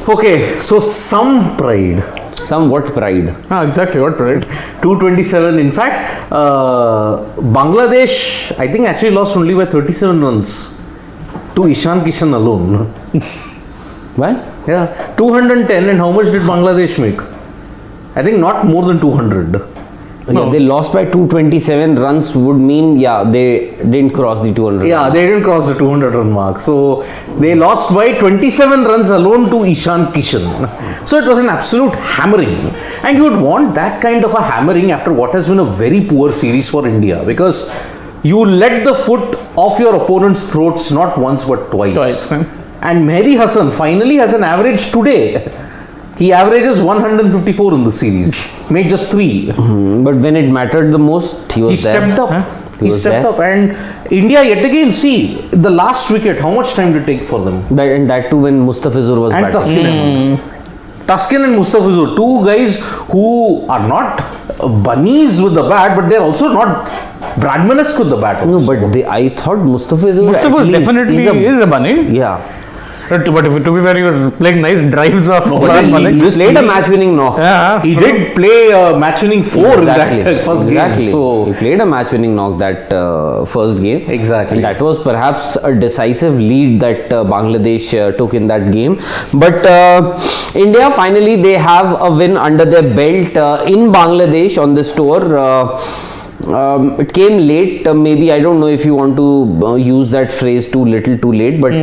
Okay, so some pride. Somewhat pride. Exactly, what pride? 227. In fact, Bangladesh, I think, actually lost only by 37 runs to Ishan Kishan alone. Why? Yeah, 210. And how much did Bangladesh make? I think not more than 200. Yeah, they lost by 227 runs would mean, they didn't cross the 200. Yeah, they didn't cross the 200 run mark. So they lost by 27 runs alone to Ishan Kishan. So it was an absolute hammering. And you would want that kind of a hammering after what has been a very poor series for India, because you let the foot off your opponent's throats not once but twice. And Mehdi Hassan finally has an average today. He averages 154 in the series, made just 3. But when it mattered the most, he was there. Stepped up. He stepped up. And India yet again, see, the last wicket, how much time did it take for them? That too when Mustafizur was And batting. Tuskin and Mustafizur, 2 guys who are not bunnies with the bat, but they're also not Bradmanesque with the bat. No, but I thought Mustafizur definitely is a bunny. Yeah. But to be fair, he was playing nice drives of He played a match-winning knock. Yeah, he did play a match-winning 4 in that first game. So he played a match-winning knock that first game. Exactly. And that was perhaps a decisive lead that Bangladesh took in that game. But India, finally, they have a win under their belt in Bangladesh on this tour. It came late, maybe. I don't know if you want to use that phrase too little too late, but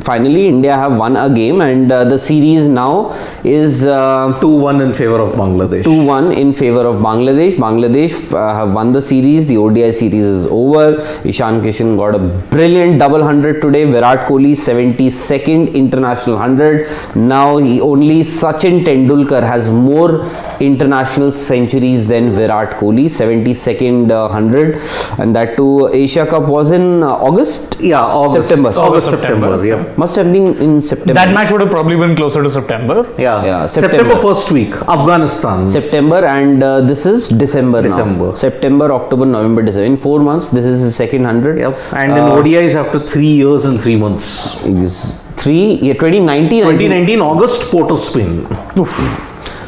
finally India have won a game, and the series now is 2-1 in favor of Bangladesh. 2-1 in favor of Bangladesh. Bangladesh have won the series. The ODI series is over. Ishan Kishan got a brilliant double 100 today. Virat Kohli 72nd international 100. Now only Sachin Tendulkar has more international centuries than Virat Kohli, 72nd 100, and that too Asia Cup was in August. Yeah, August. September. Yeah. Must have been in September. That match would have probably been closer to September. Yeah. September first week. Afghanistan. September, and this is December now. September, October, November, December. In 4 months, this is the second 100. Yep. And in ODIs after 3 years and 3 months. 2019 August, Port of Spain.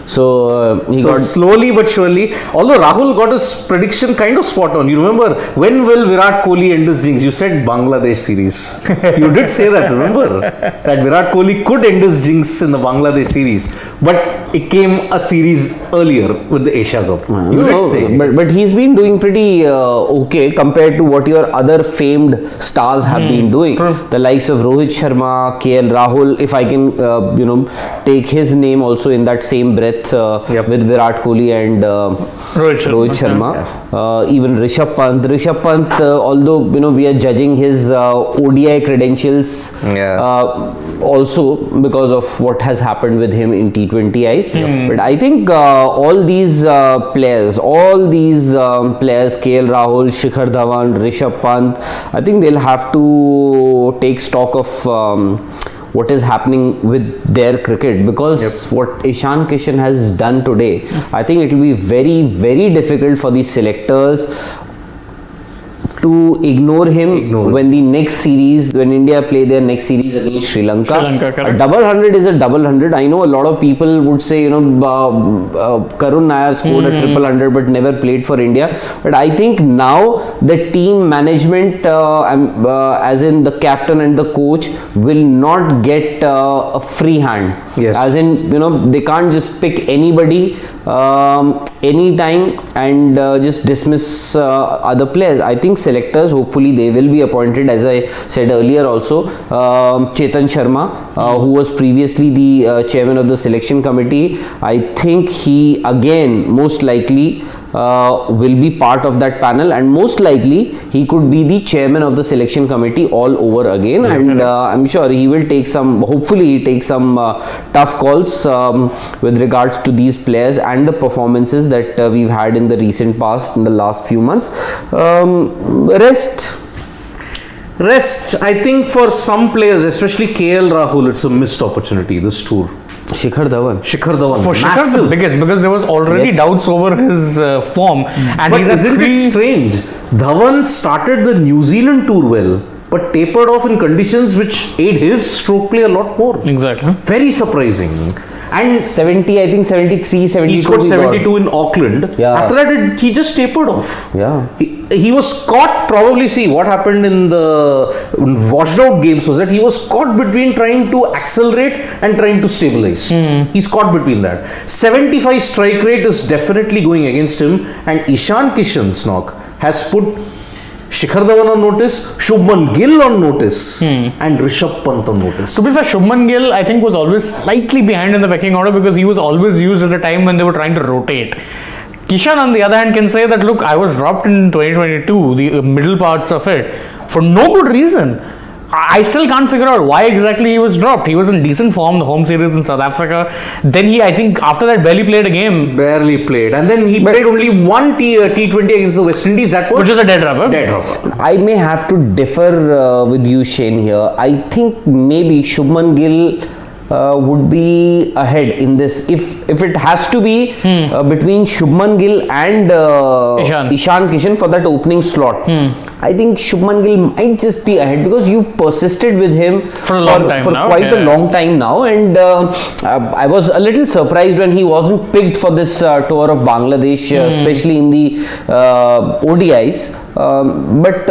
So he got slowly but surely, although Rahul got his prediction kind of spot on. You remember, when will Virat Kohli end his jinx? You said Bangladesh series. You did say that, remember? That Virat Kohli could end his jinx in the Bangladesh series. But it came a series earlier with the Asia Cup. You did say. But he's been doing pretty okay compared to what your other famed stars have been doing. The likes of Rohit Sharma, KL Rahul, if I can, take his name also in that same breath. With Virat Kohli and Rohit Sharma. Even Rishabh Pant, although we are judging his ODI credentials also because of what has happened with him in T20Is. But I think all these players, KL Rahul, Shikhar Dhawan, Rishabh Pant, I think they'll have to take stock of what is happening with their cricket, because what Ishan Kishan has done today, I think it will be very, very difficult for the selectors to ignore him when India play their next series against Sri Lanka. A double 100 is a double 100. I know a lot of people would say, Karun Nair scored a triple 100 but never played for India. But I think now the team management, as in the captain and the coach, will not get a free hand. Yes. As in, they can't just pick anybody anytime and just dismiss other players. I think selectors, hopefully they will be appointed, as I said earlier also. Chetan Sharma, who was previously the chairman of the selection committee, I think he again most likely will be part of that panel, and most likely he could be the chairman of the selection committee all over again. And I'm sure he will take some tough calls with regards to these players and the performances that we've had in the recent past, in the last few months. Rest, I think for some players, especially KL Rahul, it's a missed opportunity, this tour. Shikhar Dhawan. For Shikhar, the biggest, because there was already doubts over his form. And but isn't it strange? Dhawan started the New Zealand tour well, but tapered off in conditions which aid his stroke play a lot more. Exactly. Very surprising. And 70, I think 73, 72. he scored he got. 72 in Auckland. Yeah. After that, he just tapered off. Yeah. He was caught, probably, see what happened in the washed out games was that he was caught between trying to accelerate and trying to stabilize. He's caught between that. 75 strike rate is definitely going against him, and Ishan Kishan's knock has put Shikhar Dhawan on notice, Shubman Gill on notice, and Rishabh Pant on notice. To be fair, Shubman Gill, I think, was always slightly behind in the pecking order because he was always used at a time when they were trying to rotate. Kishan, on the other hand, can say that, look, I was dropped in 2022, the middle parts of it, for no good reason. I still can't figure out why exactly he was dropped. He was in decent form, the home series in South Africa. Then he, I think, after that, barely played a game. Barely played. And then he played only one T20 against the West Indies. That was Which is a dead rubber. dead rubber. I may have to differ with you, Shane, here. I think maybe Shubman Gill would be ahead in this. If it has to be between Shubman Gill and Ishan Kishan for that opening slot, I think Shubman Gill might just be ahead because you've persisted with him for a long time now. Quite a long time now, and I was a little surprised when he wasn't picked for this tour of Bangladesh, especially in the ODIs. But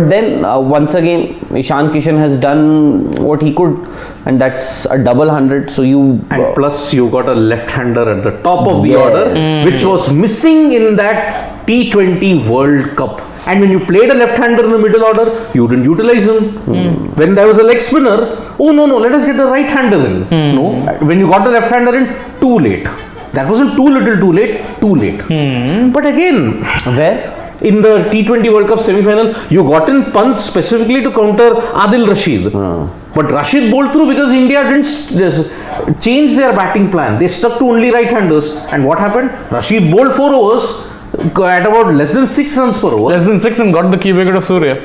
then once again, Ishan Kishan has done what he could, and that's a double 100. So and plus you got a left-hander at the top of the order, which was missing in that T20 World Cup. And when you played a left-hander in the middle order, you didn't utilize him. When there was a leg spinner, oh no, let us get a right-hander in. No, when you got the left-hander in, too late. That wasn't too little too late, too late. But again, where? In the T20 World Cup semi-final, you got in Pant specifically to counter Adil Rashid. But Rashid bowled through because India didn't change their batting plan. They stuck to only right-handers. And what happened? Rashid bowled 4 overs at about less than 6 runs per over. Less than 6 and got the key wicket of Surya.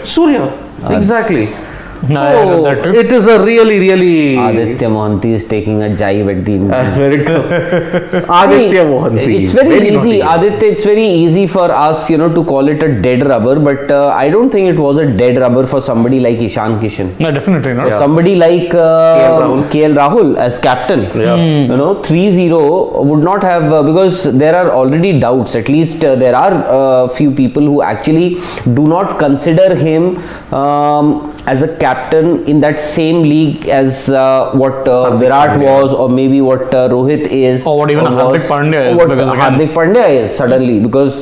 Exactly. No, it is a really Aditya Mohanty is taking a jibe at the very good. Aditya Mohanty. It's very easy, Aditya. It's very easy for us, to call it a dead rubber. But I don't think it was a dead rubber for somebody like Ishan Kishan. No, definitely not. Somebody like KL Rahul as captain. 3-0 would not have because there are already doubts. At least there are few people who actually do not consider him as a captain in that same league as what Virat was, or maybe what Rohit is, or what even Hardik Pandya is, what because Hardik Pandya is suddenly, because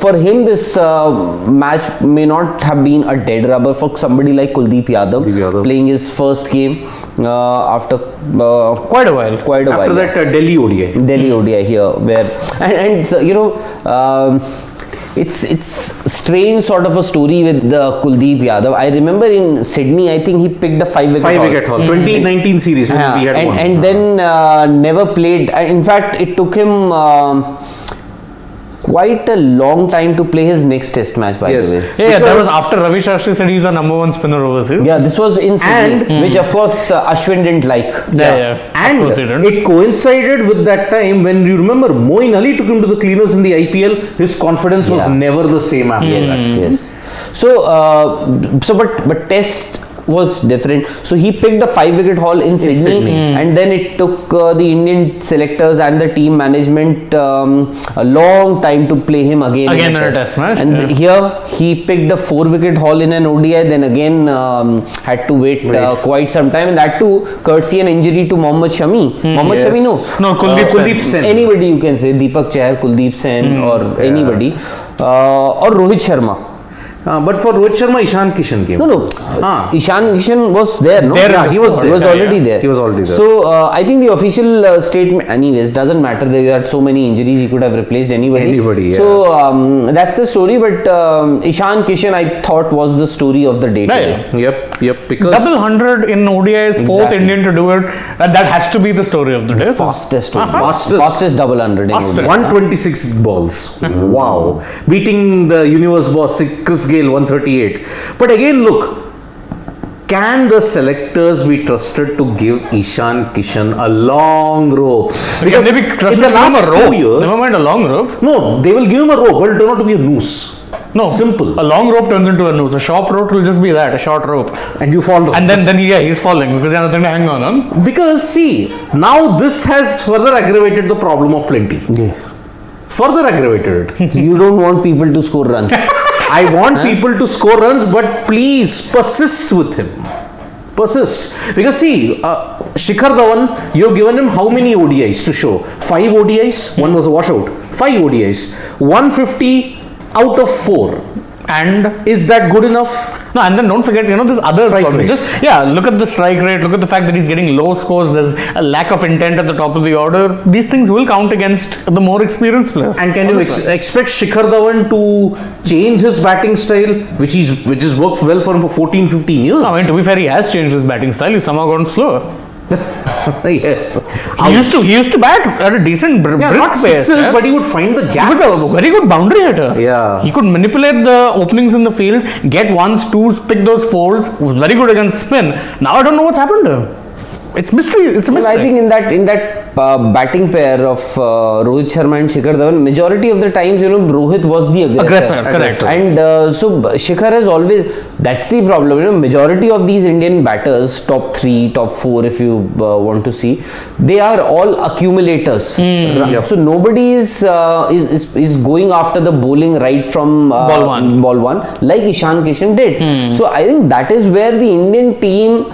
for him this match may not have been a dead rubber for somebody like Kuldeep Yadav playing his first game after quite a while. After that Delhi ODI here, where and so, it's strange sort of a story with Kuldeep Yadav. I remember in Sydney, I think he picked a 5-wicket haul. 2019 series when we had won. And then never played. In fact, it took him quite a long time to play his next test match, by the way. Yeah, that was after Ravi Shastri said he's a number 1 spinner overseas. Yeah, this was in Sydney, which of course Ashwin didn't like. And it coincided with that time when you remember Moeen Ali took him to the cleaners in the IPL. His confidence was never the same after that. Yes. So but test was different. So he picked a 5-wicket haul in Sydney. And then it took the Indian selectors and the team management a long time to play him again in a test match. And here he picked a 4-wicket haul in an ODI, then again had to wait quite some time, and that too courtesy an injury to Mohammad Shami. Kuldeep Sen. Anybody you can say, Deepak Chahar, Kuldeep Sen, or anybody, or Rohit Sharma. But for Rohit Sharma, Ishan Kishan came. No. Ishan Kishan was there, no? He was there. He was already there. He was already there. So, I think the official statement, anyways, doesn't matter. They had so many injuries, he could have replaced anybody. So, that's the story. But Ishan Kishan, I thought, was the story of the day today. Yep. Because double 100 in ODI is 4th Indian to do it. That has to be the story of the day. Fastest double 100 in ODI. 126 balls. Wow. Beating the universe boss, Chris Gayle, 138. But again, look, can the selectors be trusted to give Ishan Kishan a long rope? Because in the last 2 years, never mind a long rope. No, they will give him a rope, but it will turn out to be a noose. No. Simple. A long rope turns into a noose. A short rope will just be that, a short rope. And you fall down. And then he's falling because he has nothing to hang on. Because see, now this has further aggravated the problem of plenty. Further aggravated it. You don't want people to score runs. I want people to score runs, but please persist with him. Persist. Because see, Shikhar Dhawan, you've given him how many ODIs to show? 5 ODIs, one was a washout. 5 ODIs. 150 out of 4. And Is that good enough? no, and then don't forget, this other Strike problem. rate. Just look at the strike rate. Look at the fact that he's getting low scores. There's a lack of intent at the top of the order. These things will count against the more experienced player. And can you expect Shikhar Dhawan to change his batting style, which has worked well for him for 14, 15 years? I mean, to be fair, he has changed his batting style. He's somehow gotten slower. Yes. He used to bat at a decent brisk Not pace. sixes, but he would find the He gaps. was a very good boundary hitter. Yeah. He could manipulate the openings in the field, get ones, twos, pick those fours. Was very good against spin. Now I don't know what's happened to him. It's mystery. It's a Well, mystery. I think in that batting pair of Rohit Sharma and Shikhar Dhawan, majority of the times, Rohit was the aggressor. Correct. And so Shikhar has always, that's the problem, majority of these Indian batters, top 3, top 4, if you want to see, they are all accumulators. So nobody is going after the bowling right from Ball one. like Ishan Kishan did. So I think that is where the Indian team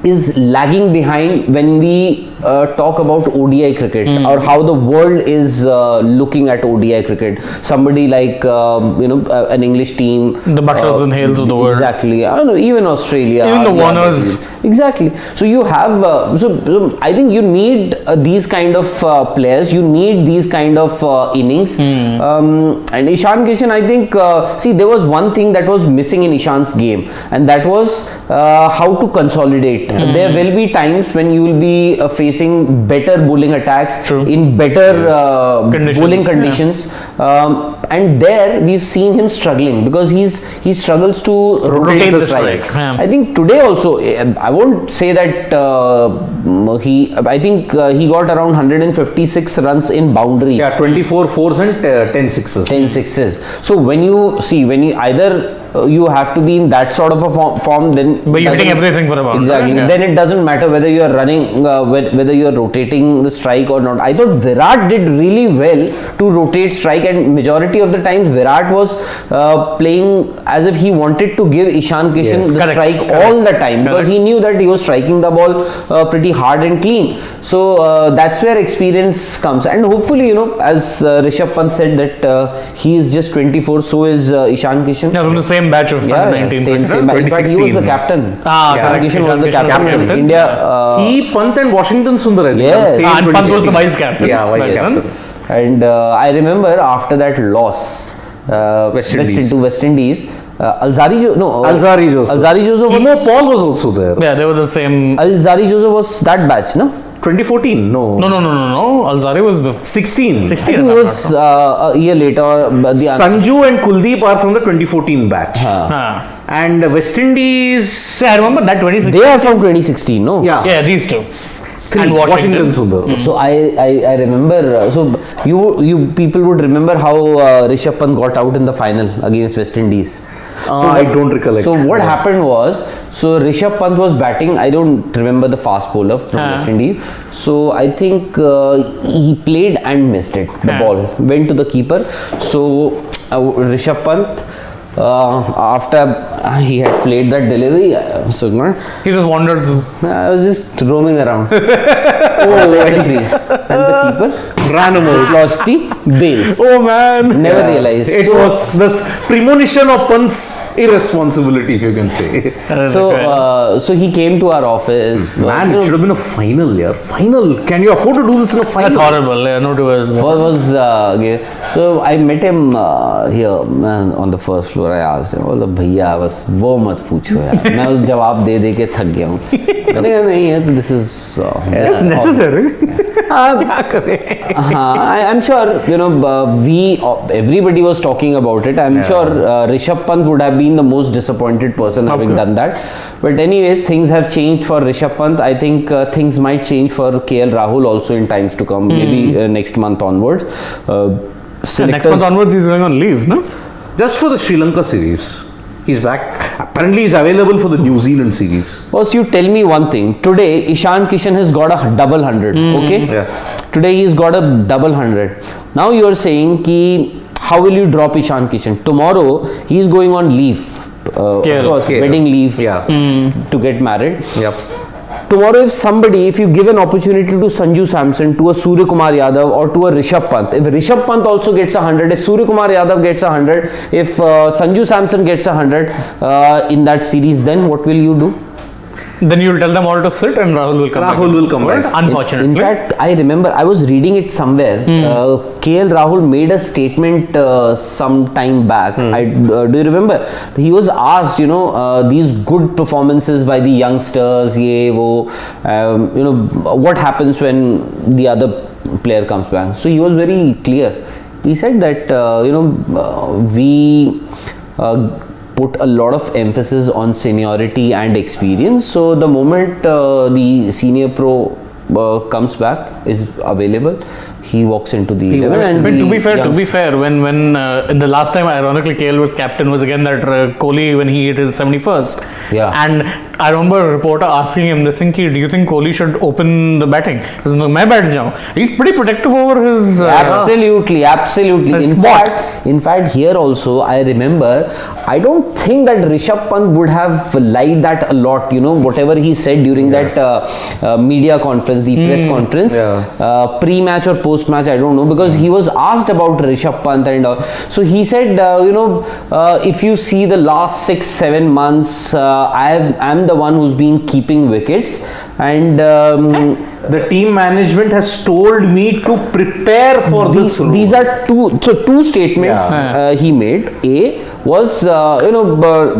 is lagging behind when we talk about ODI cricket or how the world is looking at ODI cricket. Somebody like an English team, The Butlers and Hales of the world. exactly. I don't know, even Australia, Even the other Warners. teams. Exactly. So you have so I think you need these kind of players. You need these kind of innings. And Ishan Kishan, I think, see, there was one thing that was missing in Ishan's game, and that was how to consolidate. There will be times when you will be facing better bowling attacks True. in better Conditions, bowling yeah. conditions, and there we've seen him struggling because he struggles to rotate the strike. Yeah. I think today also, I won't say that I think he got around 156 runs in boundary. Yeah, 24 fours and 10 sixes. 10 sixes. So when you either you have to be in that sort of a form, then But you're hitting doesn't- everything for a boundary, exactly. yeah. Then it doesn't matter whether you are running, whether you are rotating the strike or not. I thought Virat did really well to rotate strike, and majority of the times Virat was playing as if he wanted to give Ishan Kishan Yes. the Correct, strike correct, all the time because correct. he knew that he was striking the ball pretty hard and clean. So that's where experience comes, and hopefully, as Rishabh Pant said that he is just 24, so is Ishan Kishan. Yeah, from the same batch of Yeah, 19. same. In fact, he was the 2016. captain. Correct. Ishan Kishan was the Ishan Kishan captain. captain. India. He, Pant and Washington Sundar, I think. Yes. Same And Pant was the 2016. vice captain. Yeah, vice Vice captain. And I remember after that loss, West Indies. to West Indies, Alzari Joseph. Alzari Joseph Timo was, Paul was also there. Yeah, they were the same. Alzari Joseph was that batch, no? 2014, no. No. Alzari was before. 16. 16. I think it was a year later. Sanju and Kuldeep are from the 2014 batch. And West Indies. See, I remember that 2016. They are from 2016, no? Yeah. Yeah, these two. 3. And Washington Washington. Sundar. So I remember. So you people would remember how Rishabh Pant got out in the final against West Indies. I don't recollect. So what happened was, Rishabh Pant was batting. I don't remember the fast bowler from West Indies. So I think he played and missed it. The ball went to the keeper. So Rishabh Pant, after he had played that delivery, He just wandered. I was just roaming around. And the keeper Ran him out. lost the base. Oh man. Never realized. It was this premonition of Pant's irresponsibility, if you can say. So he came to our office. Man, it should have been a final, yeah. Final. Can you afford to do this in a final? That's horrible. Yeah, no to it. So I met him here on the first floor. I asked him, बोला भैया बस वो मत पूछो यार, मैं उस जवाब दे के थक गया हूँ. मैंने कहा नहीं है तो this is It's necessary. I'm sure everybody was talking about it. I'm sure Rishabh Pant would have been the most disappointed person having done that. But anyways, things have changed for Rishabh Pant. I think things might change for KL Rahul also in times to come, maybe next month onwards. Next month onwards, he's going on leave, no? Just for the Sri Lanka series. He's back. Apparently, he's available for the New Zealand series. Boss, you tell me one thing. Today, Ishan Kishan has got a double 100. Okay? Yeah. Today, he's got a double 100. Now, you are saying ki, how will you drop Ishan Kishan? Tomorrow, he's going on leave. Of course, wedding leave to get married. Yep. Tomorrow, if you give an opportunity to Sanju Samson, to a Surya Kumar Yadav or to a Rishabh Pant, if Rishabh Pant also gets 100, if Surya Kumar Yadav gets 100, if Sanju Samson gets 100 in that series, then what will you do? Then you'll tell them all to sit and Rahul will come back. Rahul will come back. Unfortunately. In fact, I remember I was reading it somewhere. KL Rahul made a statement some time back. Do you remember? He was asked, these good performances by the youngsters, what happens when the other player comes back. So he was very clear. He said that, we put a lot of emphasis on seniority and experience. So the moment the senior pro comes back, is available, he walks into the 11. But to be fair, when in the last time, ironically, KL was captain was again that Kohli when he hit his 71st. Yeah. And I remember a reporter asking him this thing, do you think Kohli should open the batting? He said, "मैं बैठ जाऊँ." He's pretty protective over his. Absolutely. his In fact, here also, I remember, I don't think that Rishabh Pant would have lied that a lot. Whatever he said during that media conference, the press conference, pre-match or post-match, I don't know, because he was asked about Rishabh Pant and all. So he said, if you see the last 6-7 months, I'm the one who's been keeping wickets, and the team management has told me to prepare for this role. These are two statements he made. A was,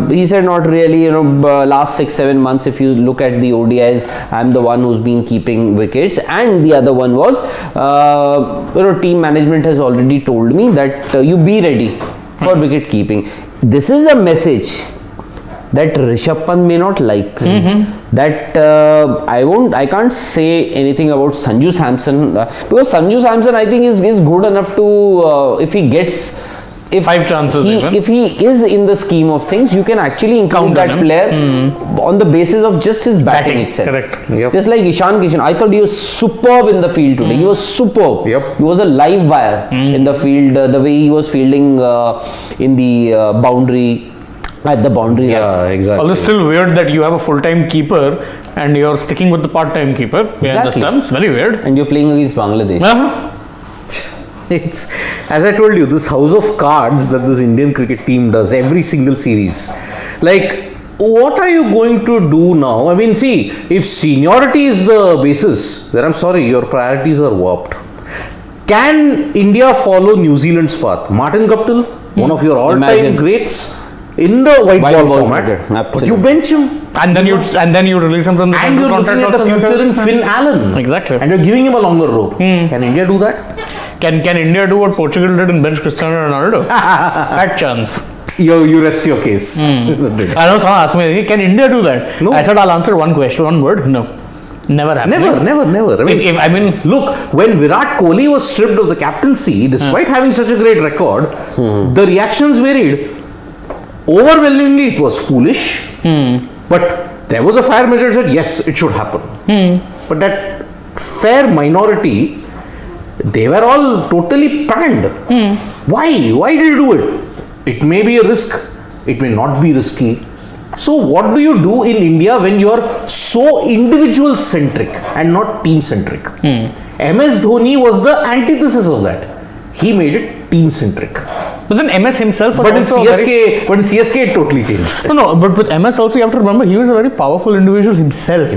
he said not really, last 6-7 months, if you look at the ODIs, I'm the one who's been keeping wickets. And the other one was, team management has already told me that you be ready for wicket keeping. This is a message that Rishabh Pant may not like. That I can't say anything about Sanju Samson, because Sanju Samson, I think, is good enough to, if he gets 5 chances, if he is in the scheme of things, you can actually include that player on the basis of just his batting itself. Correct. Yep. Just like Ishan Kishan, I thought he was superb in the field today. He was superb. Yep. He was a live wire in the field. The way he was fielding in the boundary. At the boundary. Yeah, exactly. Although still weird that you have a full-time keeper and you're sticking with the part-time keeper. We understand. It's very weird. And you're playing against Bangladesh. It's, as I told you, this house of cards that this Indian cricket team does every single series. Like, what are you going to do now? I mean, see, if seniority is the basis, then I'm sorry, your priorities are warped. Can India follow New Zealand's path? Martin Guptill, one of your all-time greats in the white ball format, but you bench him. And then you release him from the and you're looking at the future in Finn Allen. Exactly. And you're giving him a longer rope. Can India do that? Can India do what Portugal did and bench Cristiano Ronaldo? Fat chance. You rest your case. I know someone asked me, can India do that? No. I said I'll answer one question, one word. No. Never happened. Never. I mean, look, when Virat Kohli was stripped of the captaincy, despite having such a great record, the reactions varied. Overwhelmingly, it was foolish. But there was a fair measure that said, yes, it should happen. But that fair minority, they were all totally panned. Why? Why did you do it? It may be a risk. It may not be risky. So what do you do in India when you are so individual centric and not team centric? MS Dhoni was the antithesis of that. He made it team centric. But then MS himself was but in also CSK it totally changed. No, but with MS also you have to remember he was a very powerful individual himself.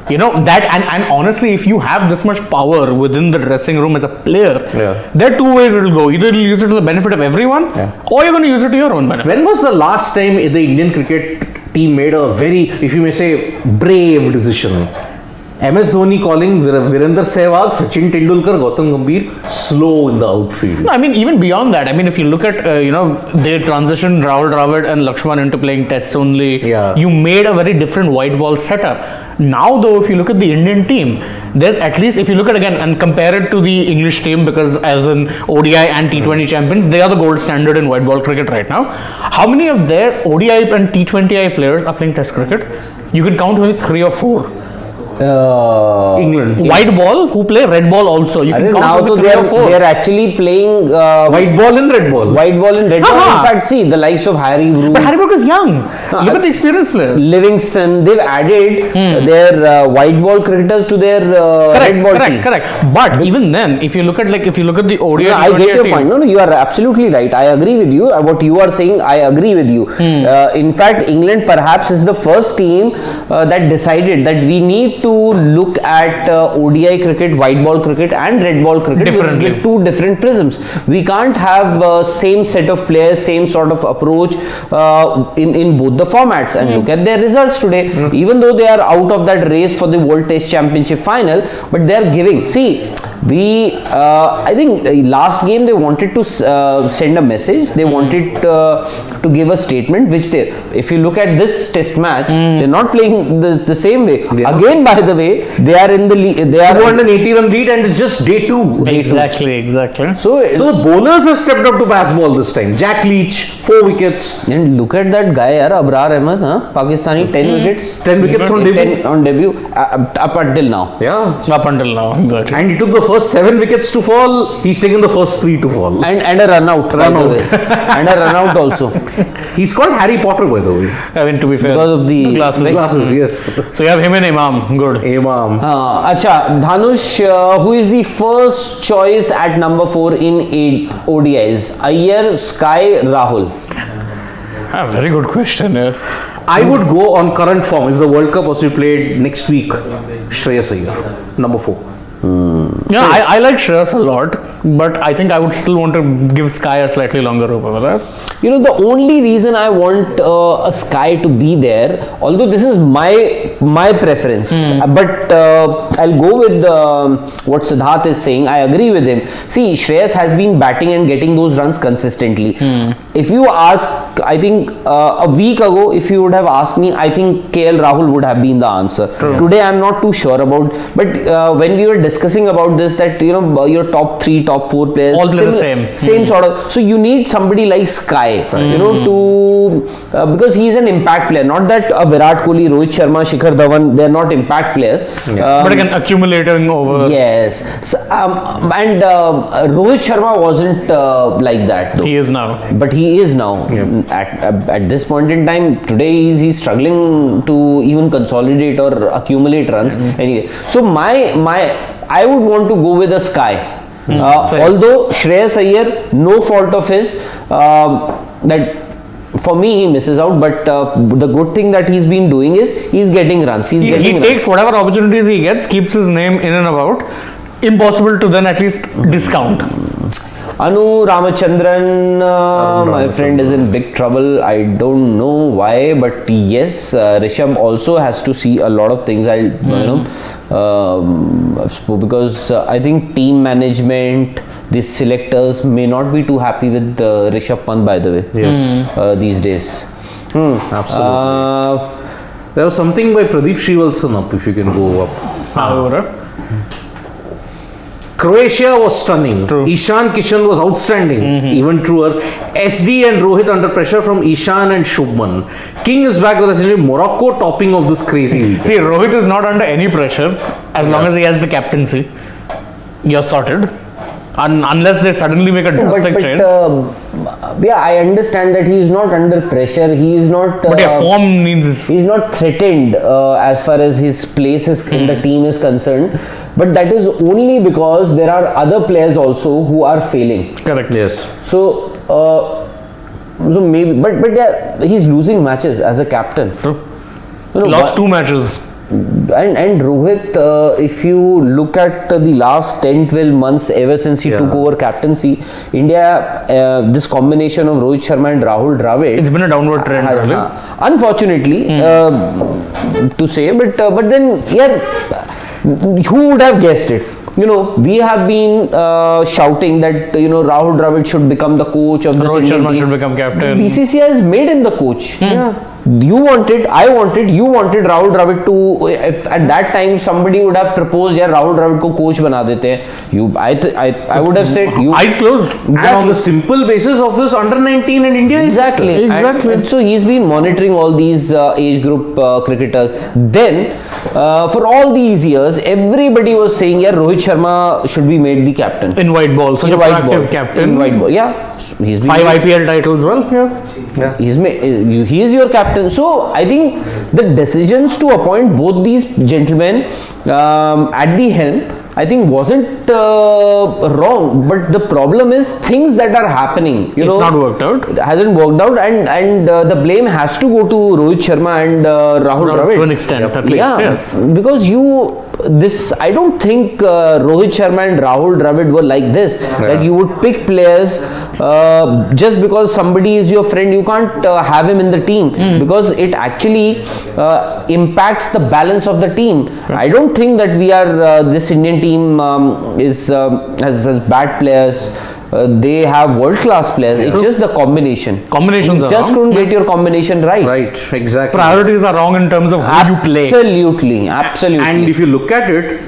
That and honestly, if you have this much power within the dressing room as a player, there are two ways it will go. Either you'll use it to the benefit of everyone, or you're going to use it to your own benefit. When was the last time the Indian cricket team made a very, if you may say, brave decision? MS Dhoni calling Virender Sehwag, Sachin Tendulkar, Gautam Gambhir slow in the outfield. No, I mean, even beyond that, I mean, if you look at, they transitioned Rahul Dravid and Lakshman into playing tests only. Yeah. You made a very different white ball setup. Now, though, if you look at the Indian team, there's at least, if you look at again and compare it to the English team, because as in ODI and T20 champions, they are the gold standard in white ball cricket right now. How many of their ODI and T20I players are playing test cricket? You can count maybe 3 or 4. England. White ball who play red ball also. You can now count to maybe 3 or 4. they are actually playing White ball and red ball. white ball and red ball. Uh-huh. In fact, see the likes of Harry Brook, But Harry Brook is young. Look at the experienced players. Livingston, they've added their white ball cricketers to their red ball team. Correct. But even then, if you look at the ODI, No, I T20 get your team, point. No, you are absolutely right. I agree with you. What you are saying, I agree with you. In fact, England perhaps is the first team that decided that we need to look at ODI cricket, white ball cricket and red ball cricket Differently. with two different prisms. We can't have same set of players, same sort of approach in both the formats, and look at their results today. Even though they are out of that race for the World Test Championship final, but they are giving. See, I think last game they wanted to send a message. They wanted to give a statement, which they, if you look at this test match, they're not playing the same way. Again, by the way, they are in the lead. They are 280 run lead and it's just day 2. Exactly. So So the bowlers have stepped up to pass ball this time. Jack Leach, 4 wickets. and look at that guy, yaar, Abrar Ahmed, Pakistani, 10 wickets. 10 wickets on debut. 10 on debut up until now. Yeah. Up until now, exactly. And he took the first 7 wickets to fall. He's taken the first 3 to fall. And a run out, by the way. And a run out also. He's called Harry Potter, by the way. I mean, to be fair, Because of the glasses. Glasses, yes. So you have him and Imam. Good. Imam. Acha, Dhanush, who is the first choice at number 4 in ODIs? Iyer, Sky, Rahul. Very good question here. I would go on current form if the World Cup was to be played next week. Shreyas Iyer, number 4. Yeah, I like Shreyas a lot, but I think I would still want to give Sky a slightly longer rope over there. You know, the only reason I want a Sky to be there, although this is my preference, but I'll go with what Siddharth is saying. I agree with him. See, Shreyas has been batting and getting those runs consistently. If you ask, I think a week ago, if you would have asked me, I think KL Rahul would have been the answer. Today, I'm not too sure about. But when we were discussing about this, that your top 3, top 4 players all play the same. same sort of. So you need somebody like Sky, to because he's an impact player. Not that Virat Kohli, Rohit Sharma, Shikhar Dhawan, they're not impact players. But again, accumulating over. Yes, so, and Rohit Sharma wasn't like that though. He is now. But he is now. At this point in time, today he's struggling to even consolidate or accumulate runs. Anyway, so I would want to go with a Sky. Although Shreyas Iyer, no fault of his, that for me he misses out, but the good thing that he's been doing is he's getting runs. He takes whatever opportunities he gets, keeps his name in and about. Impossible to then at least discount. Anu Ramachandran, my friend, is in big trouble. I don't know why, but yes, Rishabh also has to see a lot of things. Because I think team management, the selectors may not be too happy with Rishabh Pant, by the way. Yes. These days. Absolutely. There was something by Pradeep Srivalsan up, if you can go up. Croatia was stunning. True. Ishan Kishan was outstanding. Even truer. SD and Rohit under pressure from Ishan and Shubman. King is back with essentially Morocco topping of this crazy week. See, Rohit is not under any pressure as long as he has the captaincy. You're sorted. Unless they suddenly make a drastic change. I understand that he is not under pressure. He is not. But form needs. He is not threatened as far as his place in the team is concerned. But that is only because there are other players also who are failing. Correct. Yes. So maybe, but he's losing matches as a captain. True. Lost 2 matches. And Rohit, if you look at the last 10-12 months ever since he took over captaincy, India, this combination of Rohit Sharma and Rahul Dravid, It's been a downward trend, really. unfortunately, to say, but then who would have guessed it? You know, we have been shouting that, you know, Rahul Dravid should become the coach of this Rohit Indian Sharma team. should become captain. BCCI has made him the coach. You wanted, I wanted, you wanted Rahul Dravid to. If at that time somebody would have proposed, yeah, Rahul Dravid को coach बना देते हैं. I would have said you. Eyes closed. And on the simple basis of this under 19 in India. Exactly. And so he's been monitoring all these age group cricketers. Then, for all these years, everybody was saying, yeah, Rohit Sharma should be made the captain. In white ball, such a proactive captain. In white ball, yeah. He's been 5 IPL titles, well, yeah. He is your captain. So I think the decisions to appoint both these gentlemen at the helm, I think wasn't wrong, but the problem is things that are happening. It's not worked out. It hasn't worked out, and the blame has to go to Rohit Sharma and Rahul Dravid. To an extent, at least, yes. Because I don't think Rohit Sharma and Rahul Dravid were like this. That you would pick players just because somebody is your friend. You can't have him in the team because it actually impacts the balance of the team. I don't think that we are this Indian team has bad players. They have world-class players. It's just the combination. Combinations you are just wrong. couldn't get your combination right. Right, exactly. Priorities are wrong in terms of who you play. Absolutely. And if you look at it,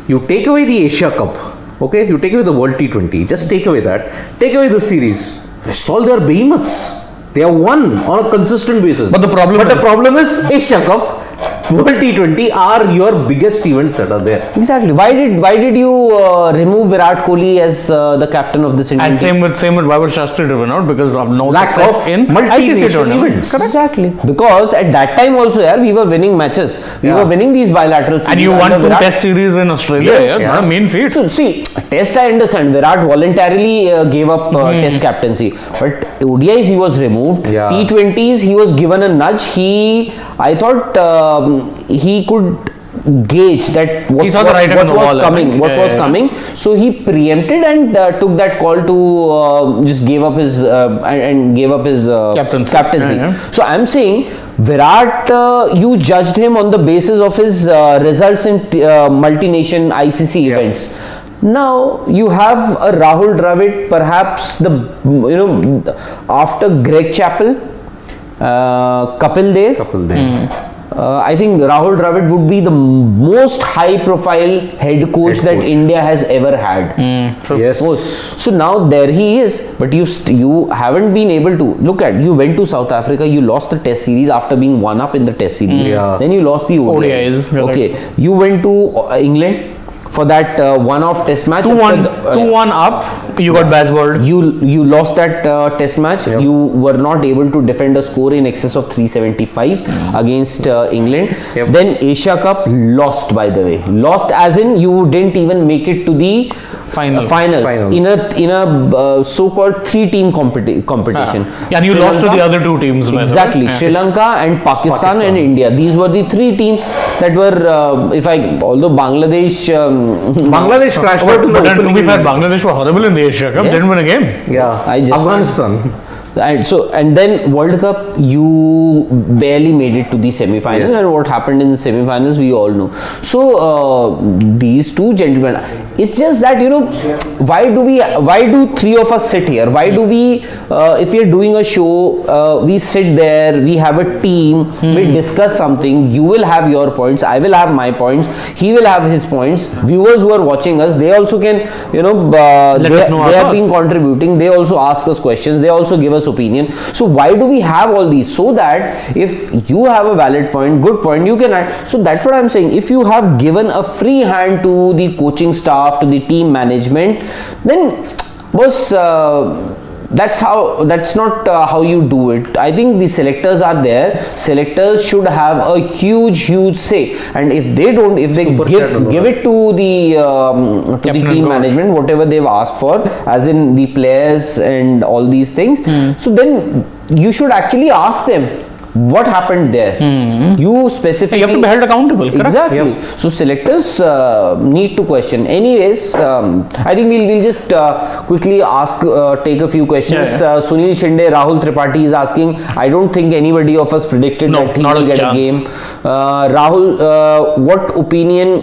you take away the Asia Cup, okay? You take away the World T20, just take away that. Take away the series. Rest all their behemoths. They have won on a consistent basis. But the problem is Asia Cup, World T20 are your biggest events that are there. Exactly. Why did you remove Virat Kohli as the captain of this Indian And team? same with Vaibhav Shastri driven out because of no Lack success of in ICC multi-nation tournaments. events. Exactly. Because at that time also, yeah, we were winning matches. We were winning these bilateral series. And you won under 2 Virat. test series in Australia. Yes, Not a main feat. So see, test I understand. Virat voluntarily gave up test captaincy, but ODIs he was removed. Yeah. T20s he was given a nudge. I thought he could gauge that what He saw the writing on the wall, I think. What was coming. So he preempted and took that call to just gave up his and gave up his Captaincy. Yeah. So I'm saying Virat, you judged him on the basis of his results in multi-nation ICC events. Now you have a Rahul Dravid, perhaps after Greg Chappell, Kapil Dev. I think Rahul Dravid would be the most high-profile head coach that India has ever had. Yes. So now there he is, but you haven't been able to look at. You went to South Africa, you lost the Test series after being one up in the Test series. Then you lost the ODIs. Okay, you went to England for that one-off Test match. 2-1 up. You got baseballed. You lost that Test match. You were not able to defend a score in excess of 375 against England. Then Asia Cup lost, by the way. Lost as in you didn't even make it to the finals. in a so-called 3-team competition. And you lost to the other 2 teams. Exactly. Sri Lanka and Pakistan and India. These were the 3 teams that were, although Bangladesh crashed out in the But to be opening. fair, Bangladesh were horrible in the Asia Cup. Didn't win a game. Yeah. Afghanistan. And then World Cup, you barely made it to the semi-finals, and what happened in the semi-finals we all know. So these 2 gentlemen, it's just that why do 3 of us sit here? Why do we, if we are doing a show, we sit there, we have a team, we discuss something. You will have your points, I will have my points, he will have his points. Viewers who are watching us, they also can, they have been contributing. They also ask us questions. They also give us opinion. So why do we have all these? So that if you have a valid point, good point, you can add. So that's what I'm saying. If you have given a free hand to the coaching staff, to the team management, then that's not how you do it. I think the selectors are there. Selectors should have a huge say, and if they give it to the team management, whatever they've asked for, as in the players and all these things, so then you should actually ask them what happened there. You specifically, You have to be held accountable. Correct? Exactly. So selectors need to question. Anyways, I think we'll just quickly take a few questions. Sunil Shinde, Rahul Tripathi is asking. I don't think anybody of us predicted that he will get a game. Rahul, what opinion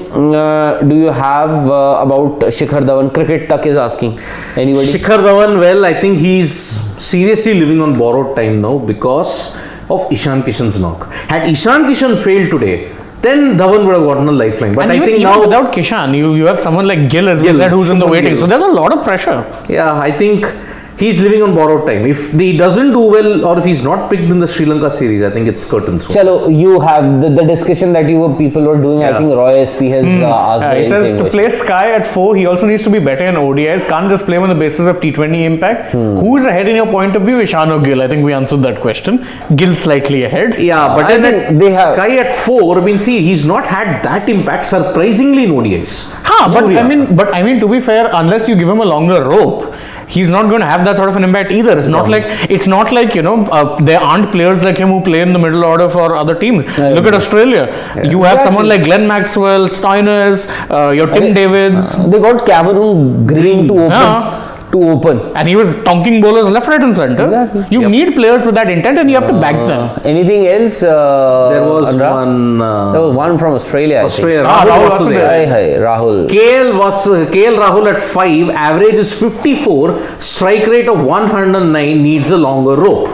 do you have about Shikhar Dhawan? Cricket Tak is asking. Anybody? Shikhar Dhawan, well, I think he's seriously living on borrowed time now because of Ishan Kishan's knock. Had Ishan Kishan failed today, then Dhawan would have gotten a lifeline. But And I even, think even now, without Kishan, you have someone like Gill as we Gill, said who's in the Shubman waiting. Gill. So there's a lot of pressure. yeah, I think he's living on borrowed time. If he doesn't do well or if he's not picked in the Sri Lanka series, I think it's curtains. Chalo, you have the discussion that people were doing. I Yeah. think Roy SP has asked the He same says to question. play Sky at 4, he also needs to be better in ODIs. Can't just play him on the basis of T20 impact. Who is ahead in your point of view? Ishan or Gill? I think we answered that question. Gill slightly ahead. Yeah, but I then think at they have- Sky at 4, I mean, see, he's not had that impact surprisingly in ODIs. But Surya. I mean, to be fair, unless you give him a longer rope, he's not going to have that sort of an impact either. It's not like there aren't players like him who play in the middle order for other teams. Look at Australia. You have someone like Glenn Maxwell, Stoinis, your Tim Davids, They got Cameron Green to open. Yeah. and he was tonking bowlers left, right, and center. Exactly. You need players with that intent, and you have to back them. Anything else? There was Anurag? one. There was one from Australia. Australia. Ah, Rahul Rahul was was there. I think. Hi, Rahul. KL Rahul at 5, average is 54, strike rate of 109, needs a longer rope.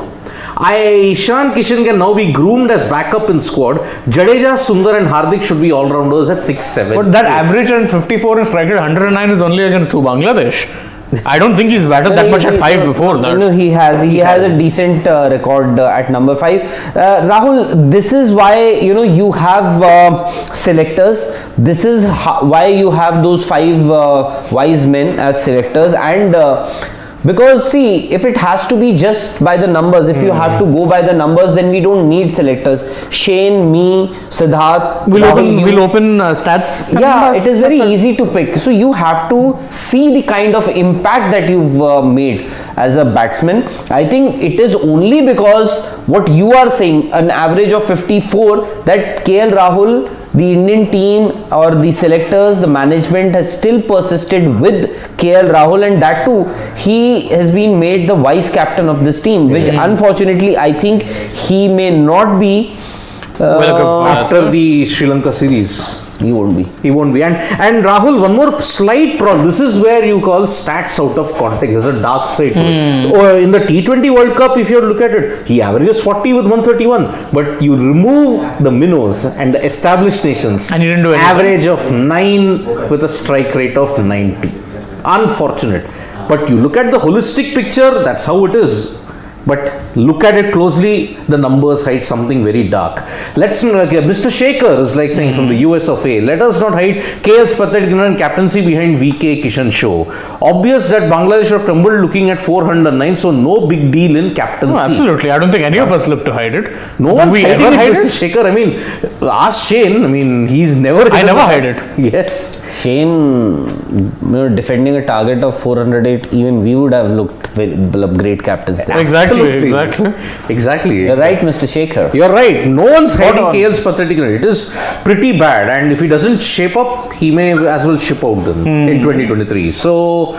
Ishan Kishan can now be groomed as backup in squad. Jadeja, Sundar and Hardik should be all-rounders at 6, 7. But that average and 54 and strike rate 109 is only against Bangladesh. I don't think he's batted that much at 5 before that. No, he has a decent record at number 5. Rahul, this is why you have selectors. This is why you have those 5 wise men as selectors, and because see, if it has to be just by the numbers, if you have to go by the numbers, then we don't need selectors. Shane, me, Siddharth, Rahul, We'll open stats. yeah, it is very easy to pick. So you have to see the kind of impact that you've made as a batsman. I think it is only because what you are saying, an average of 54, that KL Rahul, the Indian team or the selectors, the management has still persisted with KL Rahul, and that too, he has been made the vice captain of this team, which unfortunately I think he may not be After the Sri Lanka series. He won't be. He won't be. And Rahul, one more slight problem. This is where you call stats out of context. There's a dark side to it. Or in the T20 World Cup, if you look at it, he averages 40 with 131. But you remove the minnows and the established nations. And he didn't do anything. Average of 9 with a strike rate of 90. Unfortunate. But you look at the holistic picture, that's how it is. But look at it closely, the numbers hide something very dark. Mr. Shaker is like saying from the US of A, let us not hide KL's pathetic captaincy behind VK Kishan show. Obvious that Bangladesh have crumbled looking at 409, so no big deal in captaincy. No, absolutely. I don't think any of us look to hide it. No Do one's we hiding ever it, hide Mr. it? Shaker. I mean, ask Shane. I mean, he's never. I hidden never it. hide it. Yes. Shane, defending a target of 408, even we would have looked very great captains there. Exactly. Exactly. You're right, Mr. Shaker. You're right. No one's hiding on. KL's pathetic run. It is pretty bad, and if he doesn't shape up, he may as well ship out then in 2023. So,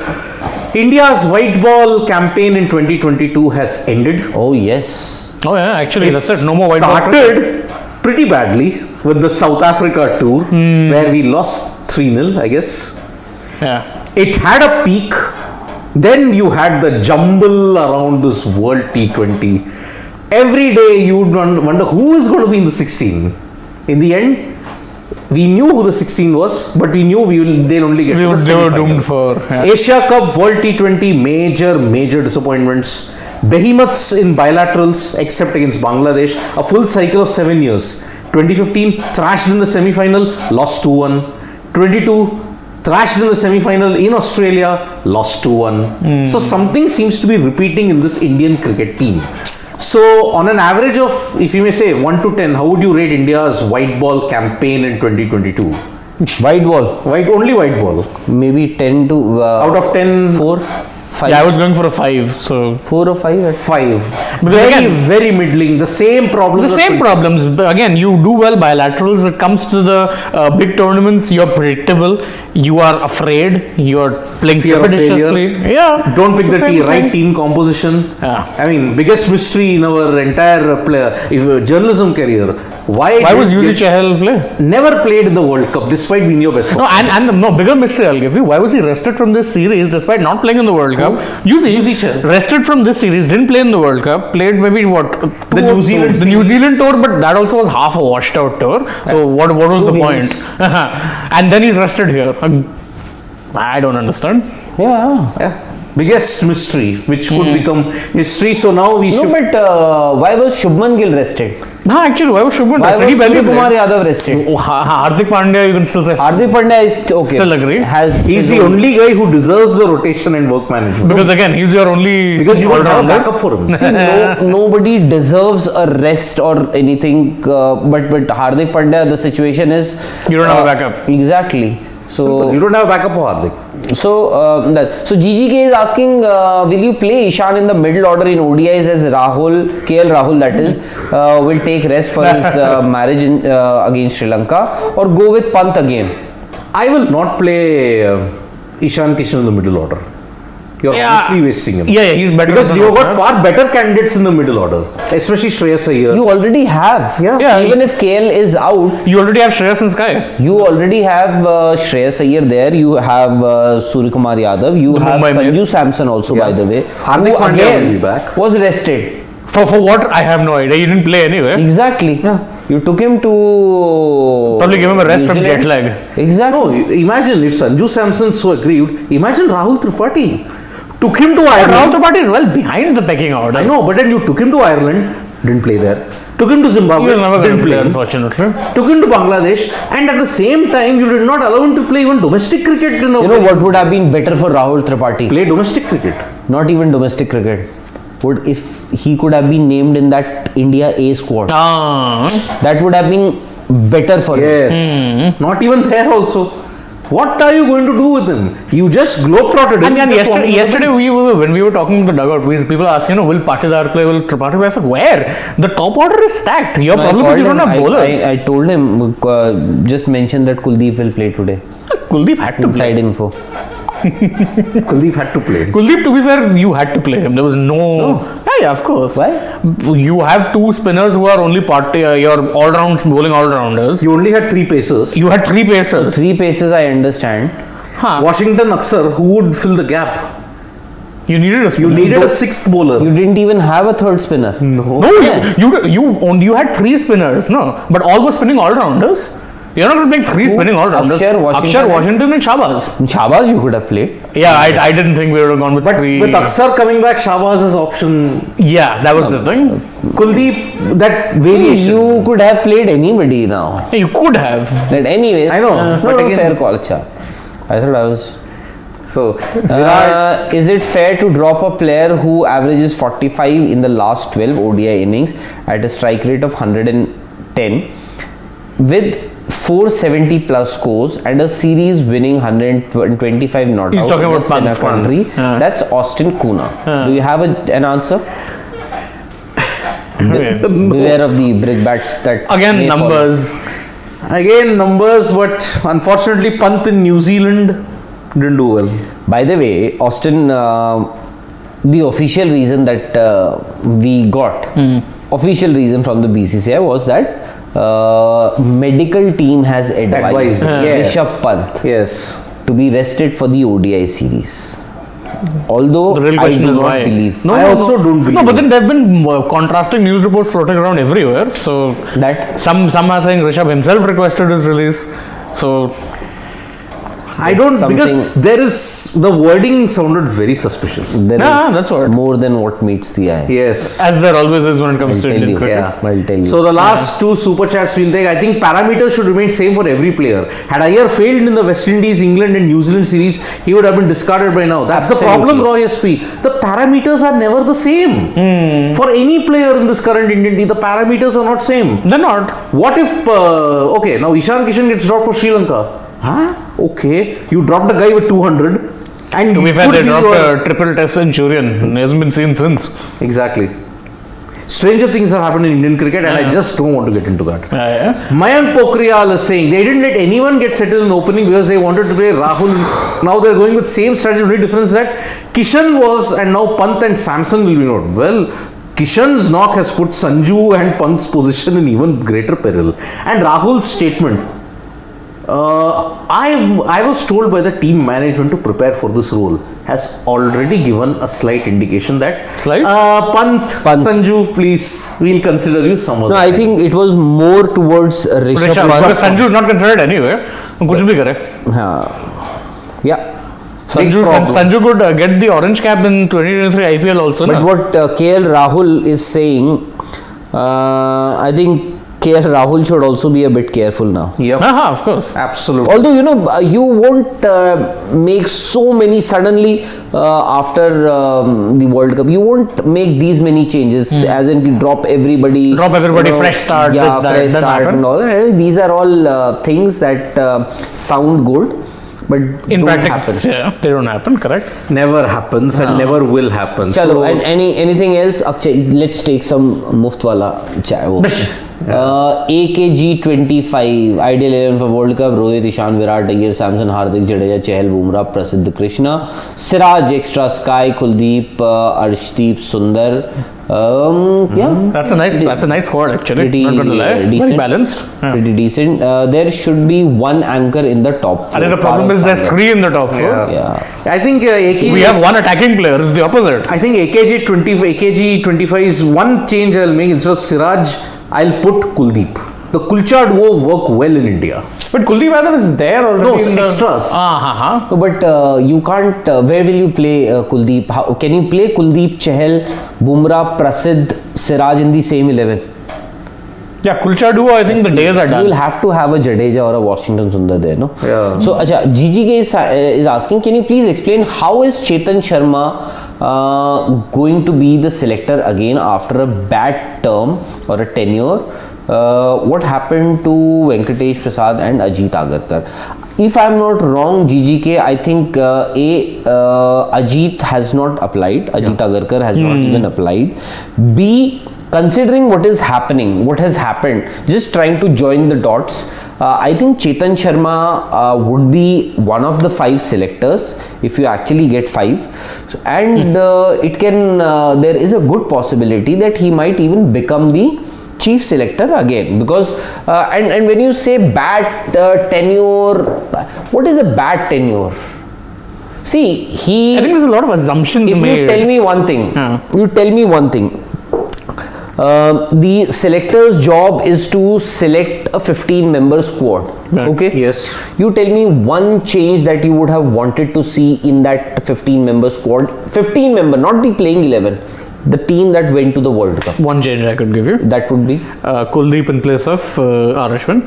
India's white ball campaign in 2022 has ended. Oh yes. Oh yeah, actually, It's that's it. No more white ball cricket. started pretty badly with the South Africa tour, where we lost 3-0, I guess. Yeah. It had a peak. Then you had the jumble around this World T20. Every day you would wonder who is going to be in the 16. In the end, we knew who the 16 was, but we knew they'll only get to the They were semi-final. doomed for. Yeah. Asia Cup, World T20, major disappointments. Behemoths in bilaterals, except against Bangladesh. A full cycle of 7 years. 2015, thrashed in the semi-final, lost 2-1. 22, thrashed in the semi-final in Australia, lost 2-1. So something seems to be repeating in this Indian cricket team. So on an average of, if you may say 1 to 10, how would you rate India's white ball campaign in 2022? White ball. Only white ball. Maybe 10 to Out of 10, 4. Yeah, I was going for a 5. So 4 or 5? 5. Because Very, again- very middling. The same problems. the of same 20. problems. But again, you do well bilaterals. It comes to the big tournaments. You're predictable. You are afraid. You're playing Fear of trepidatiously. Yeah. Don't pick the Same right thing. team composition. Yeah. I mean, biggest mystery in our entire journalism career. Why Why was did- Yuzi Chahal play? never played in the World Cup despite being your best No, player? and no bigger mystery I'll give you. Why was he rested from this series despite not playing in the World Cup? Yuzi Chahal. rested from this series, didn't play in the World Cup, played maybe what The New Zealand the New Zealand tour, but that also was half a washed out tour. So what was the point? And then he's rested here. I don't understand. Yeah. Yeah. Biggest mystery, which could become history. So now we No, should. but why was Shubman Gill rested? No, actually, why was Shubman Why rested? was He barely Suryakumar played. Yadav rested? Oh, Hardik Pandya, you can still say. Hardik Pandya is okay. Still agree. Has He's his the own- only guy who deserves the rotation and work management. Because again, he's your only Because you don't have a all-rounder. backup for him. See, nobody deserves a rest or anything. But Hardik Pandya, the situation is You don't have a backup. Exactly. So You don't have a backup for Hardik. so GGK is asking, will you play Ishan in the middle order in ODIs as KL Rahul that is, will take rest for his marriage against Sri Lanka, or go with Pant again? I will not play Ishan Kishan in the middle order. You're honestly wasting him. Yeah, he's better Because than you've got Opener. far better candidates in the middle order, especially Shreyas Iyer. You already have. Yeah. Even if KL is out, You already have Shreyas in Sky. you already have Shreyas Iyer there. You have Suryakumar Yadav. You The have Mumbai Sanju man. Samson also, by the way. Hardik who Pandya again will be back. Was rested. For what? I have no idea. He didn't play anyway. Exactly. You took him to Probably give him a rest New from Zealand. jet lag. Exactly. No, imagine if Sanju Samson so aggrieved. Imagine Rahul Tripathi took him to Rahul Ireland. Tripathi is well behind the pecking order. I know, but then you took him to Ireland, didn't play there. Took him to He Zimbabwe, was never going didn't to play, play. unfortunately. Took him to Bangladesh, and at the same time, you did not allow him to play even domestic cricket. You know what would have been better for Rahul Tripathi? Play domestic cricket. Not even domestic cricket. Would if he could have been named in that India A squad? That would have been better for him. Yes. Not even there also. What are you going to do with him? You just globetrotted him. And Just wanted him yesterday on the bench. when we were talking to the dugout, people asked, will Patidar play, will Tripathi play? I said, where? The top order is stacked. Your No, problem I is you called don't have him- bowlers. I told him, just mention that Kuldeep will play today. Kuldeep had to Inside play. info. Kuldeep had to play. Kuldeep, to be fair, you had to play him. There was no. Yeah, of course. Why? You have two spinners who are only your all-round bowling all-rounders. You only had 3 pacers. You had 3 pacers. 3 paces, I understand. Washington Aksar, who would fill the gap? You needed a You spinner. needed a 6th bowler. You didn't even have a third spinner. No. No, you had 3 spinners, no, but all were spinning all-rounders. You're not going to make 3 spinning all-rounders. Akshar, Washington, and Shabazz. Shabazz you could have played. Yeah, I didn't think we would have gone with But 3. with Aksar coming back, Shahbaz's option, Yeah, that was the thing. Kuldeep, that variation. You could have played anybody now. You could have. But anyways, I know, no, but no, again- fair call, acha. I thought I was. So, Virat, Is it fair to drop a player who averages 45 in the last 12 ODI innings at a strike rate of 110 with 470 plus scores and a series winning 125 not He's out talking in about the Senna Pant. country? That's Austin Kuna. Do you have an answer? Beware of the brickbats that Again, may follow. numbers. again numbers, but unfortunately, Pant in New Zealand didn't do well. By the way, Austin, the official reason that we got, official reason from the BCCI was that medical team has advised Yes. Rishabh Pant Yes. to be rested for the ODI series. Although The real I question do is not why. believe I also don't believe No, but it. then there have been contrasting news reports floating around everywhere. So that. some are saying Rishabh himself requested his release. So I don't, because Something- there is, the wording sounded very suspicious. There Yeah, is that's what- more than what meets the eye. Yes. as there always is when it comes I'll to tell Indian you. cricket. Yeah. I'll tell you. So the last 2 super chats we'll take. I think parameters should remain same for every player. Had Iyer failed in the West Indies, England and New Zealand series, he would have been discarded by now. That's the Absolutely. problem, Roy SP. The parameters are never the same. For any player in this current Indian team, the parameters are not same. They're not. What if, okay, now Ishan Kishan gets dropped for Sri Lanka. Huh? Okay, you dropped a guy with 200. And To be it fair, could they be dropped your- a triple test centurion. He hasn't been seen since. Exactly. Stranger things have happened in Indian cricket, and I just don't want to get into that. Yeah. Mayank Pokhriyal is saying they didn't let anyone get settled in opening because they wanted to play Rahul. Now they're going with same strategy. Only difference is that Kishan was, and now Pant and Samson will be not. Well, Kishan's knock has put Sanju and Pant's position in even greater peril. And Rahul's statement. I was told by the team management to prepare for this role has already given a slight indication that Slight? Pant, Pant. Sanju, please, we'll consider you some other No, I time. think it was more towards Rishabh Because Pant. Sanju is not considered anywhere. कुछ भी करे. Yeah. Sanju could get the orange cap in 2023 IPL also. But na? what KL Rahul is saying, I think KL Rahul should also be a bit careful now. Yep. Of course. Absolutely. Although you won't make so many suddenly after the World Cup. You won't make these many changes, as in you drop everybody. Fresh start. Yeah, this, that, fresh doesn't start happen. and all that. These are all things that sound good, but In don't practice, happen. yeah, they don't happen. Correct. Never happens and never will happen. Chalo, So, and anything else? Akshay, let's take some muft wala chai wo. AKG 25 Ideal 11 for World Cup. Rohit, Ishan, Virat, Iyer, Samson, Hardik, Jadeja, Chahal, Bumrah, Prasidh Krishna, Siraj, Extra Sky, Kuldeep, Arshdeep, Sundar. Yeah, That's a nice squad actually. pretty Not gonna lie. Very decent. balanced. Yeah. Pretty decent. There should be one anchor in the top I think the four. problem is there's Parav 3 in the top 4. Yeah. I think AKG. We have one attacking player. It's the opposite. I think AKG 25 is one change I'll make. Instead of Siraj, I'll put Kuldeep. The Kulcha duo work well in India. But Kuldeep Yadav is there already. No, in the extras. No, but you can't. Where will you play Kuldeep? How, can you play Kuldeep, Chahal, Bumrah, Prasidh, Siraj in the same 11? Yeah, Kulcha duo. I think the days are You done. will have to have a Jadeja or a Washington Sundar there, no? Yeah. So, Acha, GGK is asking, can you please explain how is Chetan Sharma going to be the selector again after a bad term or a tenure? What happened to Venkatesh Prasad and Ajit Agarkar? If I'm not wrong, GGK, I think Ajit has not applied. Ajit Agarkar has not even applied. B, considering what is happening, what has happened, just trying to join the dots. I think Chetan Sharma would be one of the 5 selectors if you actually get 5, and it can. There is a good possibility that he might even become the chief selector again, because and when you say bad tenure, what is a bad tenure? See, he. I think there's a lot of assumptions If made. you tell me one thing, the selector's job is to select a 15-member squad. Right. Okay. Yes. You tell me one change that you would have wanted to see in that 15-member squad. 15-member, not the playing 11. The team that went to the World Cup. One change I could give you. That would be Kuldeep in place of R. Ashwin.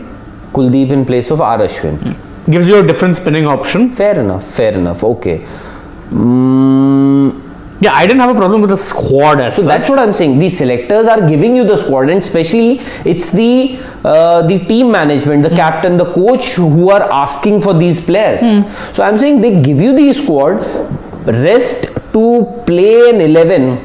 Kuldeep in place of R. Ashwin. Gives you a different spinning option. Fair enough. Okay. Yeah, I didn't have a problem with the squad as So such. that's what I'm saying. The selectors are giving you the squad, and especially it's the team management, the captain, the coach who are asking for these players. So I'm saying they give you the squad. Rest to play an 11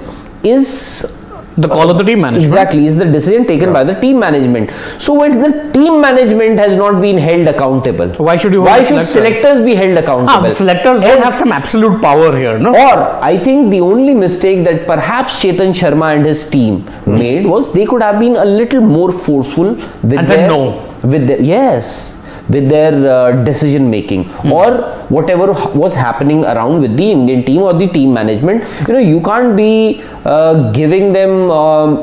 is the call of the team management. Exactly, is the decision taken by the team management. So when the team management has not been held accountable, Why should you? why should selectors be held accountable? Selectors don't have some absolute power here, no? Or I think the only mistake that perhaps Chetan Sharma and his team made was they could have been a little more forceful with And their said no. with their decision making or whatever was happening around with the Indian team or the team management. You can't be giving them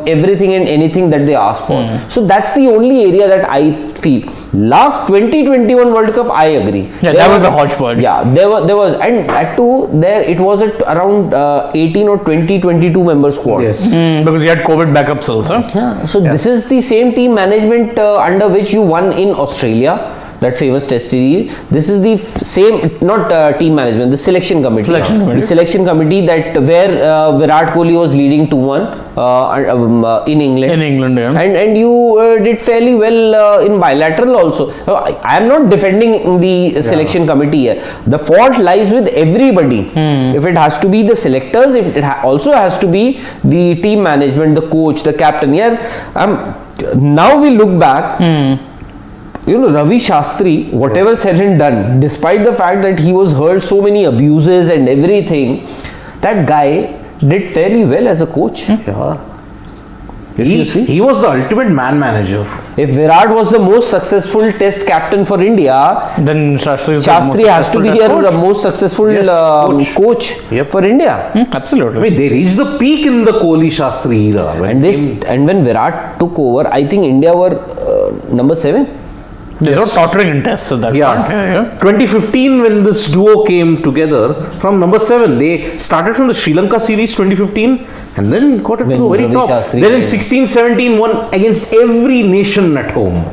everything and anything that they ask for. So that's the only area that I feel. Last 2021 World Cup, I agree. Yeah, that was a hodgepodge. Yeah, there was, and at two there it was at around 18 or 22 member squad. Yes. Because you had COVID backups also. Yeah. So this is the same team management under which you won in Australia. that famous test series. This is the same, not team management, the selection committee. The selection committee that where Virat Kohli was leading 2-1 in England. In England, yeah. And you did fairly well in bilateral also. I am not defending the selection committee here. The fault lies with everybody. If it has to be the selectors, if it also has to be the team management, the coach, the captain. Now we look back. Ravi Shastri, whatever said and done, despite the fact that he was heard so many abuses and everything, that guy did fairly well as a coach. Yeah. He was the ultimate man manager. If Virat was the most successful test captain for India, then Shastri has to be the most successful coach for India. Absolutely. I mean, they reached the peak in the Kohli Shastri era. And when Virat took over, I think India were number 7. They were tottering in tests at that point. 2015, when this duo came together from number 7, they started from the Sri Lanka series 2015 and then got it to the very top. Then in 16-17 won against every nation at home.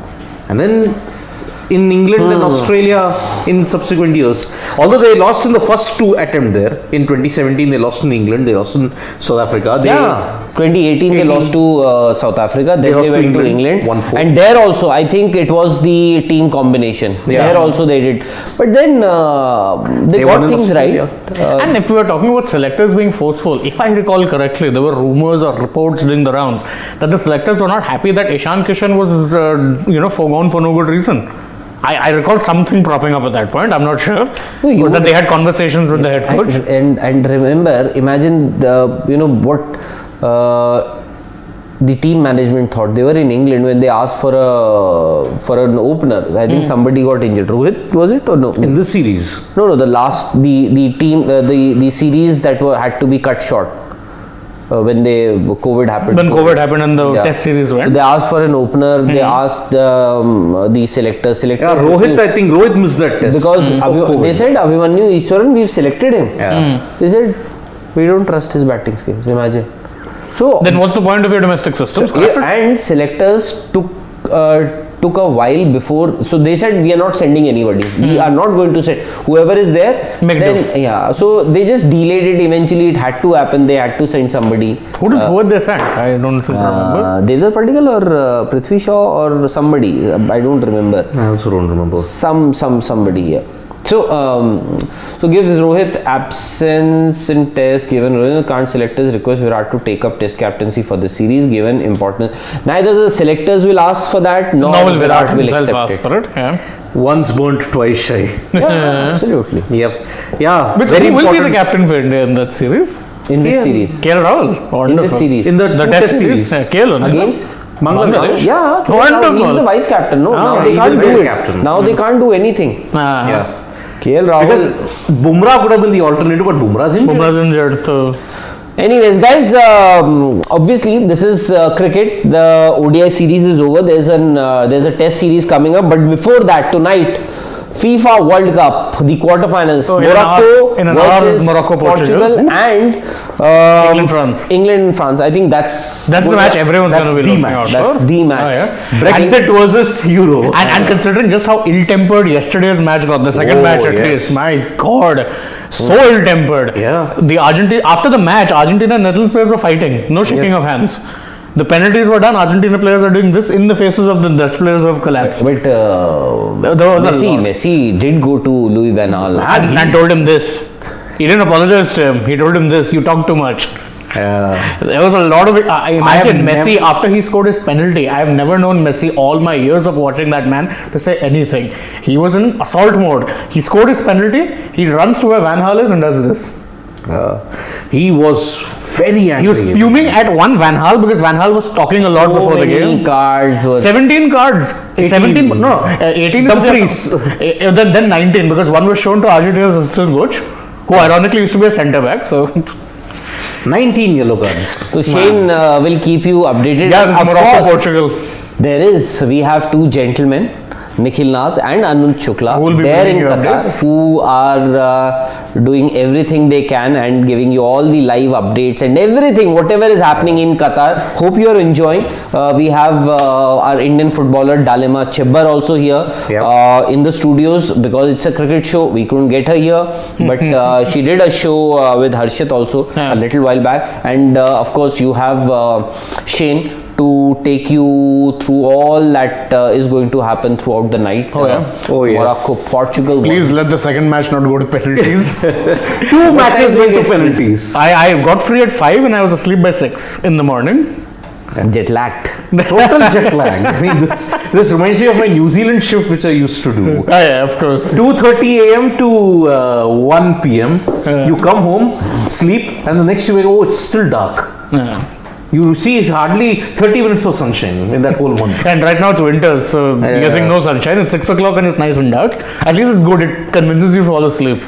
And then in England and Australia in subsequent years. Although they lost in the first 2 attempts there. In 2017 they lost in England, they lost in South Africa. 2018 they lost to South Africa, then they went to England. And there also I think it was the team combination. There also they did. But then they got things right. And if we were talking about selectors being forceful, if I recall correctly, there were rumors or reports doing the rounds that the selectors were not happy that Ishan Kishan was foregone for no good reason. I recall something propping up at that point. I'm not sure. That they had conversations with the head coach. And remember, imagine what the team management thought. They were in England when they asked for an opener. I think somebody got injured. Rohit, was it or no? In this series? No. The team the series that had to be cut short. When COVID happened. When COVID happened and the test series went. So they asked for an opener. They asked the selector. Yeah, Rohit, I think Rohit missed that test. Because they said Abhimanyu Easwaran, we've selected him. They said, we don't trust his batting skills. Imagine. So then what's the point of your domestic systems? And selectors took a while before, so they said we are not sending anybody. We are not going to send whoever is there. So they just delayed it. Eventually, it had to happen. They had to send somebody. Who did they send? I don't remember. Devdar Patikal or Prithvi Shaw or somebody. I don't remember. I also don't remember. Somebody. Yeah. So gives Rohit absence in test. Given Rohit can't selectors request Virat to take up test captaincy for the series. Given importance, neither the selectors will ask for that, nor will Virat will accept it. Once burnt, twice shy. Yeah, absolutely. Yep. Yeah. But who will be the captain for India in that series? In which series? KL Rahul. In which series? In the test series. KL against Bangladesh. Yeah, wonderful. He's the vice captain. No, now they can't do it. Now they can't do anything. Yeah. KL Rahul. Because Bumrah could have been the alternative, but Bumrah's injured. Anyways, guys, obviously this is cricket. The ODI series is over. There's a test series coming up. But before that, tonight, FIFA World Cup, the quarterfinals, Morocco, Portugal, and England and France. I think that's the match everyone's going to be looking out for. That's the match. Brexit versus Euro. And considering just how ill-tempered yesterday's match got, the second match at least, my God, so ill-tempered. Yeah. After the match, Argentina and Netherlands players were fighting. No shaking of hands. The penalties were done. Argentina players are doing this in the faces of the Dutch players who have collapsed. But Messi did go to Louis van Gaal and told him this. He didn't apologize to him. He told him this. You talk too much. There was a lot of it. I imagine Messi after he scored his penalty. I have never known Messi all my years of watching that man to say anything. He was in assault mode. He scored his penalty. He runs to where Van Gaal is and does this. He was very angry. He was fuming at one Van Gaal because Van Gaal was talking a lot before the game. 17 cards. 18. No, 18 is then 19 because one was shown to Argentina's assistant coach, who ironically used to be a centre back. So 19 yellow cards. So Shane will keep you updated. Yeah, Morocco, Portugal. We have two gentlemen. Nikhil Nas and Anuj Shukla, Who will be there in bringing you Qatar, updates. who are doing everything they can and giving you all the live updates and everything, whatever is happening in Qatar. Hope you are enjoying. We have our Indian footballer Dalima Chibbar also here in the studios, because it's a cricket show. We couldn't get her here, but she did a show with Harshit also a little while back. And of course, you have Shane to take you through all that is going to happen throughout the night. Oh, yes. Morocco, Portugal. Please let the second match not go to penalties. 2 matches went to penalties. I got free at 5 and I was asleep by 6 in the morning. Jet lagged. Total jet lag. I mean, this reminds me of my New Zealand shift, which I used to do. Yeah, of course. 2:30 a.m. to 1 p.m. You come home, sleep, and the next day you wake up, oh, it's still dark. Yeah. You see, it's hardly 30 minutes of sunshine in that whole month. And right now it's winter, so guessing no sunshine. It's 6 o'clock and it's nice and dark. At least it's good. It convinces you to fall asleep.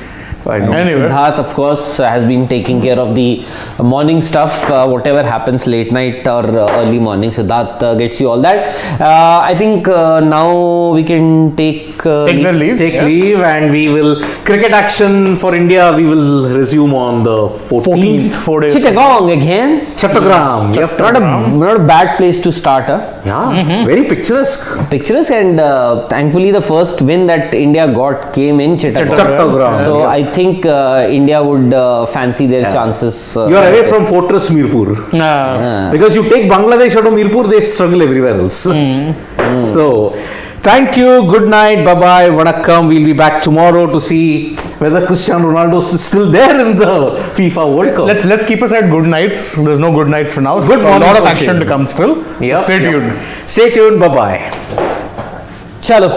I know. Anyway. Siddharth, of course, has been taking care of the morning stuff. Whatever happens late night or early morning, Siddharth gets you all that. I think now we can take the leave. Take leave, and we will cricket action for India. We will resume on the 14th. 4 days. Chittagong again. Chattogram. Yep. Not a bad place to start. Yeah, very picturesque. Picturesque, and thankfully the first win that India got came in Chittagong. Chattogram. So I think India would fancy their chances. You are away from Fortress Mirpur. Because you take Bangladesh out of Mirpur, they struggle everywhere else. So, thank you, good night, bye bye, vanakkam. We'll be back tomorrow to see whether Cristiano Ronaldo is still there in the FIFA World Cup. Let's keep aside good nights. There's no good nights for now. Good A morning lot of for action Shane. to come still. Yep, Stay tuned. Stay tuned, bye bye. Chalo.